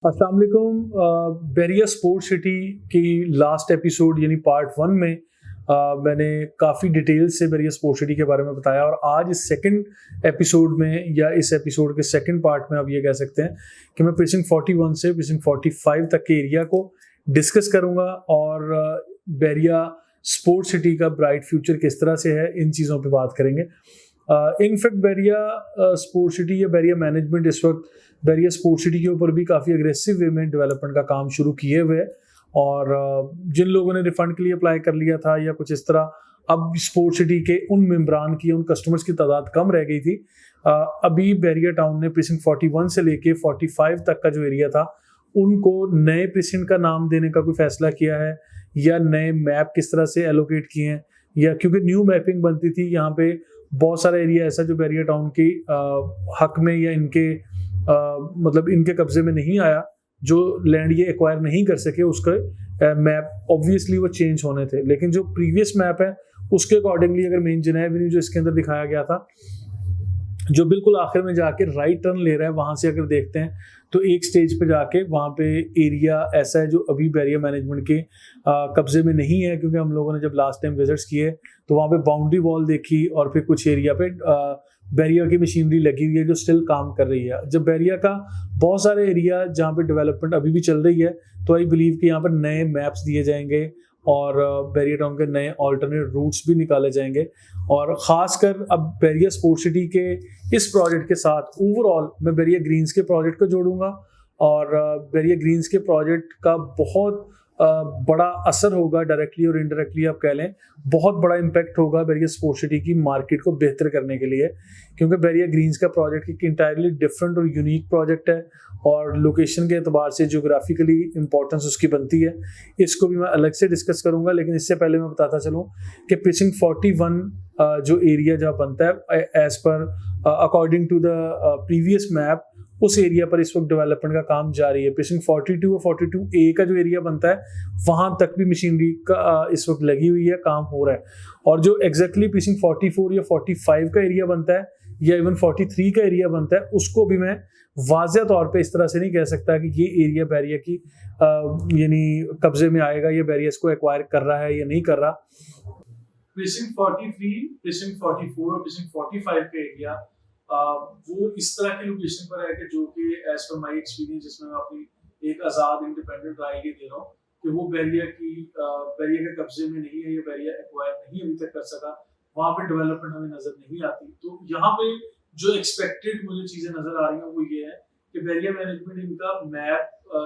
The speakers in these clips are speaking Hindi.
अस्सलाम वालेकुम। बैरिया स्पोर्ट सिटी की लास्ट एपिसोड यानी पार्ट 1 में मैंने काफ़ी डिटेल से बैरिया स्पोर्ट सिटी के बारे में बताया और आज इस सेकंड एपिसोड में या इस एपिसोड के सेकंड पार्ट में आप ये कह सकते हैं कि मैं प्रीसिंक्ट 41 से प्रीसिंक्ट 45 तक के एरिया को डिस्कस करूंगा और बैरिया स्पोर्ट सिटी का ब्राइट फ्यूचर किस तरह से है, इन चीज़ों पे बात करेंगे। इनफैक्ट बैरिया स्पोर्ट सिटी या बैरिया मैनेजमेंट इस वक्त बैरिया स्पोर्ट सिटी के ऊपर भी काफ़ी अग्रेसिव वे में डेवलपमेंट का काम शुरू किए हुए है और जिन लोगों ने रिफंड के लिए अप्लाई कर लिया था या कुछ इस तरह, अब स्पोर्ट सिटी के उन मेम्बरान की, उन कस्टमर्स की तादाद कम रह गई थी। अभी बैरिया टाउन ने प्रीसिंक्ट 41 से लेके 45 तक का जो एरिया था उनको नए प्रीसिंक्ट का नाम देने का कोई फैसला किया है या नए मैप किस तरह से एलोकेट किए हैं, या क्योंकि न्यू मैपिंग बनती थी यहाँ पे बहुत सारा एरिया ऐसा जो बैरिया टाउन की हक में या इनके मतलब इनके कब्जे में नहीं आया, जो लैंड ये एक्वायर नहीं कर सके, उसके मैप ऑब्वियसली वो चेंज होने थे। लेकिन जो प्रीवियस मैप है उसके अकॉर्डिंगली अगर मेन जिना एवेन्यू जो इसके अंदर दिखाया गया था, जो बिल्कुल आखिर में जाके राइट टर्न ले रहा है, वहां से अगर देखते हैं तो एक स्टेज पे जाके वहां पे एरिया ऐसा है जो अभी बैरिया मैनेजमेंट के कब्जे में नहीं है, क्योंकि हम लोगों ने जब लास्ट टाइम विजिट्स किए तो वहां पे बाउंड्री वॉल देखी और फिर कुछ एरिया पे बैरिया की मशीनरी लगी हुई है जो स्टिल काम कर रही है। जब बैरिया का बहुत सारे एरिया जहाँ पे डेवलपमेंट अभी भी चल रही है तो आई बिलीव कि यहाँ पर नए मैप्स दिए जाएंगे और बैरिया टाउन के नए ऑल्टरनेट रूट्स भी निकाले जाएंगे। और ख़ासकर अब बैरिया स्पोर्ट सिटी के इस प्रोजेक्ट के साथ ओवरऑल मैं बैरिया ग्रीन्स के प्रोजेक्ट को जोड़ूंगा और बैरिया ग्रीन्स के प्रोजेक्ट का बहुत बड़ा असर होगा, डायरेक्टली और इनडायरेक्टली आप कह लें बहुत बड़ा इम्पैक्ट होगा बैरिया स्पोर्ट सिटी की मार्केट को बेहतर करने के लिए, क्योंकि बैरिया ग्रीन्स का प्रोजेक्ट एक इंटायरली डिफरेंट और यूनिक प्रोजेक्ट है और लोकेशन के एतबार से जियोग्राफिकली इंपॉर्टेंस उसकी बनती है। इसको भी मैं अलग से डिस्कस करूंगा, लेकिन इससे पहले मैं बताता चलूँ कि प्रीसिंक्ट 41 जो एरिया जहाँ बनता है एज पर according to the previous map, उस एरिया पर इस वक्त डेवलपमेंट का काम जारी है। प्रीसिंक्ट 42 और 42A का जो एरिया बनता है वहां तक भी मशीनरी का इस वक्त लगी हुई है, काम हो रहा है। और जो एग्जैक्टली प्रीसिंक्ट 44 या 45 का एरिया बनता है या इवन 43 का एरिया बनता है, उसको भी मैं वाज़ेह तौर पे इस तरह से नहीं कह सकता कि ये एरिया बैरिया की यानी कब्जे में आएगा या बैरिया इसको एक्वायर कर रहा है या नहीं कर रहा। प्रीसिंक्ट 43, प्रीसिंक्ट 44 और प्रीसिंक्ट 45 का एरिया वो इस तरह की लोकेशन पर है कि जो कि एज पर माई एक्सपीरियंस, जिसमें मैं अपनी एक आज़ाद इंडिपेंडेंट राय ये दे रहा हूँ कि वो बैरिया के कब्जे में नहीं है, ये बैरिया एक्वायर नहीं अभी तक कर सका, वहाँ पे डेवलपमेंट हमें नजर नहीं आती। तो यहाँ पे जो एक्सपेक्टेड मुझे चीजें नजर आ रही हैं वो ये है कि बैरिया मैनेजमेंट इनका मैप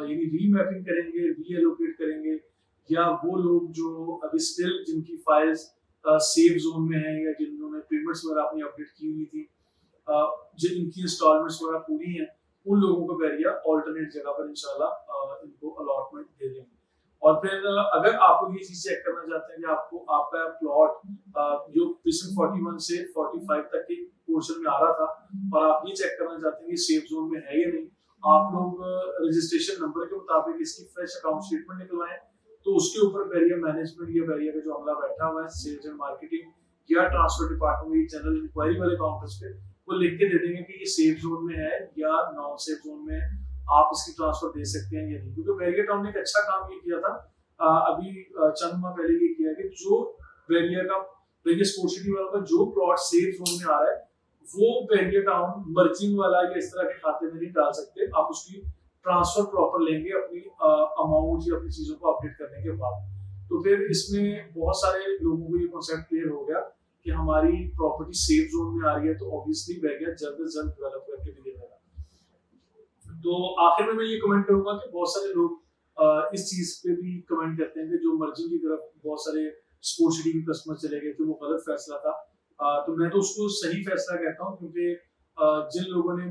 यानी रीमैपिंग करेंगे, रीएलोकेट करेंगे, या वो लोग जो अभी स्टिल जिनकी फाइल्स सेफ जोन में है या जिन्होंने पेमेंट्स वगैरह अपनी अपडेट की हुई थी, जिन इनकी इंस्टॉलमेंट्स वगैरह पूरी हैं, उन लोगों को बैरिया ऑल्टरनेट जगह पर इंशाल्लाह इनको अलॉटमेंट दे देंगे। और फिर अगर आपको ये चीज चेक करना चाहते हैं कि आपको आपका प्लॉट जो प्रीसिंक्ट 41 से 45 तक के पोर्शन में आ रहा था और आप ये चेक करना चाहते हैं कि सेफ जोन में है या नहीं, आप लोग रजिस्ट्रेशन नंबर के मुताबिक इसकी फ्रेश अकाउंट स्टेटमेंट निकलवाएं। तो उसके ऊपर बैरिया मैनेजमेंट या बैरिया का जो अमला बैठा हुआ है सेल्स एंड मार्केटिंग या ट्रांसफर डिपार्टमेंट जनरल इंक्वायरी वाले काउंटर्स पे, वो लिख के दे देंगे कि ये सेफ जोन में है या नॉन सेफ जोन में है, आप इसकी ट्रांसफर दे सकते हैं या नहीं। क्योंकि बैरिया टाउन ने एक अच्छा काम ये किया था अभी चंद माह पहले ये किया कि जो बैरिया स्पोर्ट सिटी वालों का जो प्लॉट सेफ जोन में आ रहा है वो बैरिया टाउन मर्जिंग वाला या इस तरह के खाते में नहीं डाल सकते, आप उसकी ट्रांसफर प्रॉपर लेंगे अपनी अमाउंट या अपनी चीजों को अपडेट करने के बाद। तो फिर इसमें बहुत सारे लोगों को ये कॉन्सेप्ट क्लियर हो गया कि हमारी प्रॉपर्टी सेफ जोन में आ रही है, तो ऑब्वियसली बैरिया जल्द से जल्द डेवलप करके भी देगा। तो आखिर में मैं ये कमेंट करूंगा कि बहुत सारे लोग इस चीज पे भी कमेंट करते हैं कि जो मर्जिंग की तरफ बहुत सारे स्पोर्ट सिटी के कस्टमर चले गए थे वो गलत फैसला था। तो मैं तो उसको सही फैसला कहता हूँ, क्योंकि जिन लोगों ने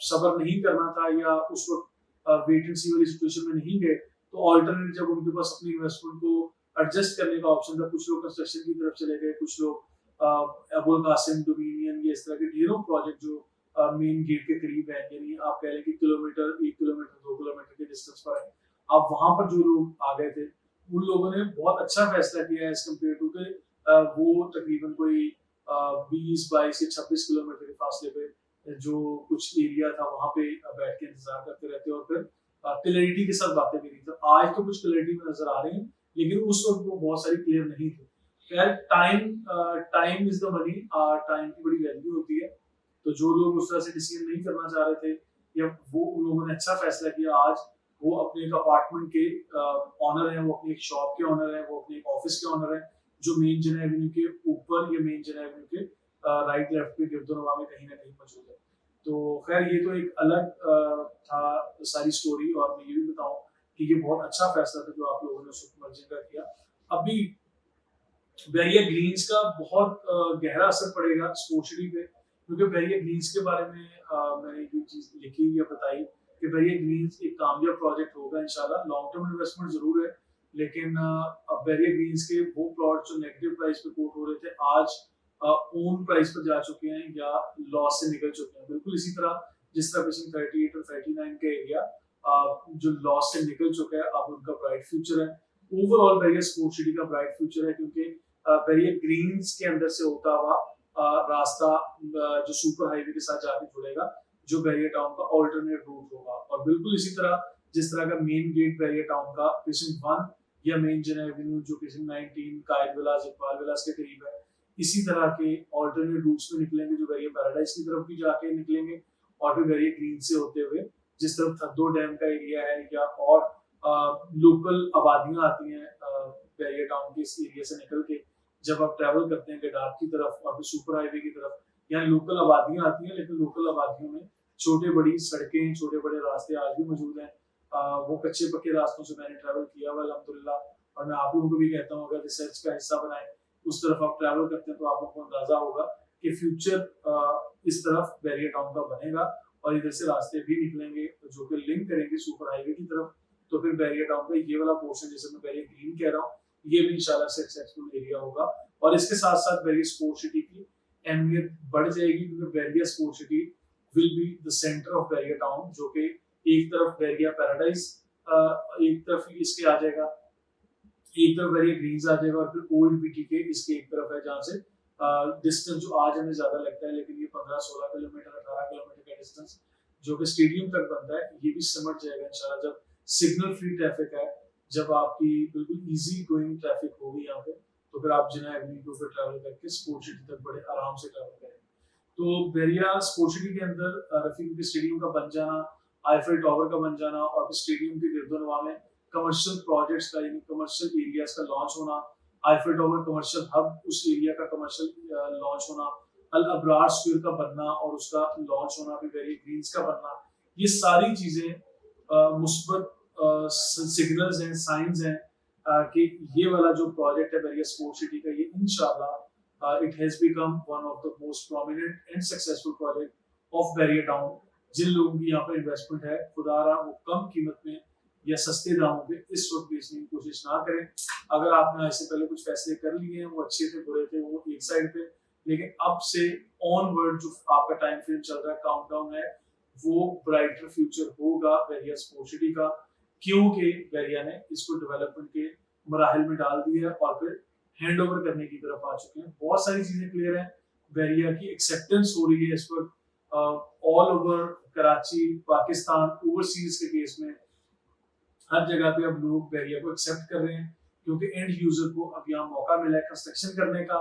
सब्र नहीं करना था या उस वक्त वेट एंड सी वाली सिचुएशन में नहीं गए, तो ऑल्टरनेट जब उनके पास अपनी इन्वेस्टमेंट को एडजस्ट करने का ऑप्शन था, कुछ लोग कंस्ट्रक्शन की तरफ चले गए, कुछ लोग अबुल कासिम, डोमिनियन, ये इस तरह के ढेरों प्रोजेक्ट जो मेन गेट के करीब है, यानी आप कह लें कि किलोमीटर 1 किलोमीटर 2 किलोमीटर के डिस्टेंस पर है, अब वहां पर जो लोग आ गए थे उन लोगों ने बहुत अच्छा फैसला किया एज कम्पेयर टू के वो तकरीबन कोई 20-22 या 26 किलोमीटर के फासले पे जो कुछ एरिया था वहां पे बैठ के इंतजार करते रहते और फिर क्लैरिटी के साथ बातें करी। तो आज तो कुछ क्लैरिटी में नजर आ रही है, लेकिन उस वक्त वो बहुत सारी क्लियर नहीं थी। खैर, time is the money, time की बड़ी वैल्यू होती है। तो जो लोग उस तरह से डिसीजन नहीं करना चाह रहे थे, या वो उन लोगों ने अच्छा फैसला किया, आज वो अपने एक अपार्टमेंट के ऑनर हैं, वो अपनी एक शॉप के ऑनर हैं, वो अपने एक ऑफिस के ऑनर हैं, जो मेन जन एवेन्यू के ऊपर या मेन जन एवेन्यू के राइट लेफ्ट पे गिरदोनवा में कहीं ना कहीं मौजूद है। तो खैर, ये तो एक अलग था सारी स्टोरी। और मैं ये भी बताऊं कि ये बहुत अच्छा फैसला था जो आप लोगों ने सुपर मर्जिंग का किया। अभी बैरिया ग्रीन्स का बहुत गहरा असर पड़ेगा स्पोर्ट्स सिटी पे, क्योंकि बैरिया ग्रीन्स के बारे में मैंने जो चीज लिखी या बताई कि बैरिया ग्रीन्स एक कामयाब प्रोजेक्ट होगा इंशाल्लाह। लॉन्ग टर्म इन्वेस्टमेंट जरूर है, लेकिन अब बैरिया ग्रीन्स के वो प्लॉट जो नेगेटिव प्राइस पे कोट हो रहे थे, आज ओन प्राइस पर जा चुके हैं या लॉस से निकल चुके हैं। बिल्कुल इसी तरह जिस तरह पिछले 38 और 39 का एरिया जो लॉस से निकल चुका है, अब उनका ब्राइट फ्यूचर है। ओवरऑल बैरिया स्पोर्ट्स सिटी का ब्राइट फ्यूचर है, क्योंकि बैरिया ग्रीन्स के अंदर से होता हुआ रास्ता जो सुपर हाईवे के साथ जाके जुड़ेगा, जो बैरिया टाउन का ऑल्टरनेट रूट होगा। और बिल्कुल इसी तरह जिस तरह का मेन गेट बैरिया टाउन का प्रीसिंक्ट 1 या मेन जन एवेन्यू जो प्रीसिंक्ट 19 कायद विलास इकबाल विलास के करीब है, इसी तरह के ऑल्टरनेट रूट्स में निकलेंगे, जो बैरिया पैराडाइज की तरफ भी जाके निकलेंगे, और फिर बैरिया ग्रीन से होते हुए जिस तरफ थद्दो डैम का एरिया है या और लोकल आबादियां आती हैं बैरिया टाउन के इस एरिया से निकल के, जब आप ट्रैवल करते हैं गडाफ की तरफ और फिर सुपर हाईवे की तरफ, यहाँ लोकल आबादियां आती हैं, लेकिन लोकल आबादियों में छोटे बड़ी सड़कें, छोटे बड़े रास्ते आज भी मौजूद हैं। वो कच्चे पक्के रास्तों से मैंने ट्रैवल किया हुआ अल्हम्दुलिल्लाह, और मैं आप लोगों को भी कहता हूँ अगर रिसर्च का हिस्सा बनाए, उस तरफ आप ट्रैवल करते हैं, तो आप लोगों को अंदाजा होगा कि फ्यूचर इस तरफ बैरिया टाउन का बनेगा, और इधर से रास्ते भी निकलेंगे जो कि लिंक करेंगे सुपर हाईवे की तरफ। तो फिर बैरिया टाउन का ये वाला पोर्शन, जैसे मैं बैरिया ग्रीन कह रहा हूँ, ये भी इंशाल्लाह सक्सेसफुल एरिया होगा। और इसके साथ साथ बैरिया स्पोर्ट्स सिटी की अहमियत बढ़ जाएगी, क्योंकि Bairia sports city will be the centre of Bairia town, जो कि एक तरफ बैरिया पैराडाइज एक तरफ इसके आ जाएगा, एक तरफ बैरिया ग्रीन्स आ जाएगा, और फिर ओल्ड बीटीके इसके एक तरफ है, जहाँ से डिस्टेंस जो आज हमें ज्यादा लगता है, लेकिन ये 15-16 किलोमीटर 18 किलोमीटर का डिस्टेंस जो कि स्टेडियम तक बनता है, ये भी सिमट जाएगा इंशाल्लाह, जब सिग्नल फ्री ट्रैफिक है, जब आपकी बिल्कुल इजी गोइंग ट्रैफिक होगी यहाँ पे, तो फिर आप जिना एवेन्यू के ऊपर ट्रैवल करके स्पोर्ट्स सिटी तक बड़े आराम से ट्रैवल करेंगे। तो बैरिया स्पोर्ट्स सिटी के अंदर रफीक के स्टेडियम का बन जाना, आईफिल टावर का बन जाना, और फिर स्टेडियम के गिरदोनवा में कमर्शियल प्रोजेक्ट्स का यानी कमर्शियल एरियाज का लॉन्च होना, आईफिल टावर कमर्शियल हब उस एरिया का कमर्शियल लॉन्च होना, अल अब्रार स्क्वायर का बनना और उसका लॉन्च होना, फिर बैरिया ग्रीन्स का बनना, ये सारी चीजें मुस्बत सिग्नल्स हैं, साइंस हैं कि ये वाला जो प्रोजेक्ट है बैरिया स्पोर्ट्स सिटी का, ये इंशाल्लाह it has become one of the most prominent and successful project of Bairia town. जिन लोगों की यहाँ पर इन्वेस्टमेंट है, खुदारा वो कम कीमत में या सस्ते दामों पे इस वक्त बेचने की कोशिश ना करें। अगर आपने इससे पहले कुछ फैसले कर लिए हैं, वो अच्छे थे बुरे थे, वो एक साइड पे, लेकिन अब से ऑनवर्ड जो आपका टाइम फ्रेम चल रहा है, काउंटडाउन है, वो ब्राइटर फ्यूचर होगा बैरिया स्पोर्ट्स सिटी का, क्योंकि बैरिया ने इसको डेवलपमेंट के मराहल में डाल दिया है और फिर हैंड ओवर करने की तरफ आ चुके हैं। बहुत सारी चीजें क्लियर हैं, बैरिया की एक्सेप्टेंस हो रही है इस वक्त all over Karachi, Pakistan, overseas के केस में हर जगह पे अब लोग बैरिया को एक्सेप्ट कर रहे हैं, क्योंकि एंड यूजर को अब यहाँ मौका मिला है कंस्ट्रक्शन करने का।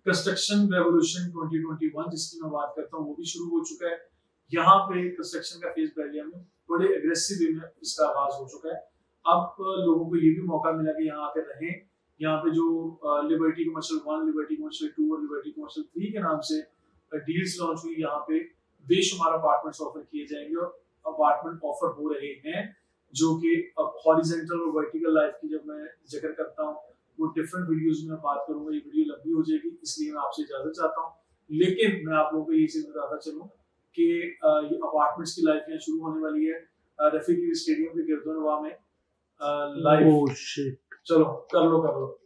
कंस्ट्रक्शन रेवोल्यूशन 2021 जिसकी मैं बात करता हूँ, वो भी शुरू हो चुका है। यहाँ पे कंस्ट्रक्शन का फेज बैरिया में बड़े एग्रेसिव वे में इसका आगाज हो चुका है। अब लोगों को ये भी मौका मिला कि यहाँ आकर रहें। यहाँ पे जो लिबर्टी कमर्शियल 1, लिबर्टी कमर्शियल 2 और लिबर्टी कमर्शियल 3 के नाम से डील्स लॉन्च हुई, यहाँ पे बेशुमार अपार्टमेंट्स ऑफर किए जाएंगे, और अपार्टमेंट ऑफर हो रहे हैं, जो कि अब हॉरिजॉन्टल और वर्टिकल लाइफ की जब मैं जिक्र करता हूँ, वो डिफरेंट वीडियोस में बात करूंगा, ये वीडियो लंबी हो जाएगी, इसलिए मैं आपसे इजाजत चाहता हूँ। लेकिन मैं आप लोगों को ये चीज बताता चलूँ कि ये अपार्टमेंट्स की लाइफ यहाँ शुरू होने वाली है रफीक स्टेडियम के गिरदोनवा में लाइव। चलो कर लो।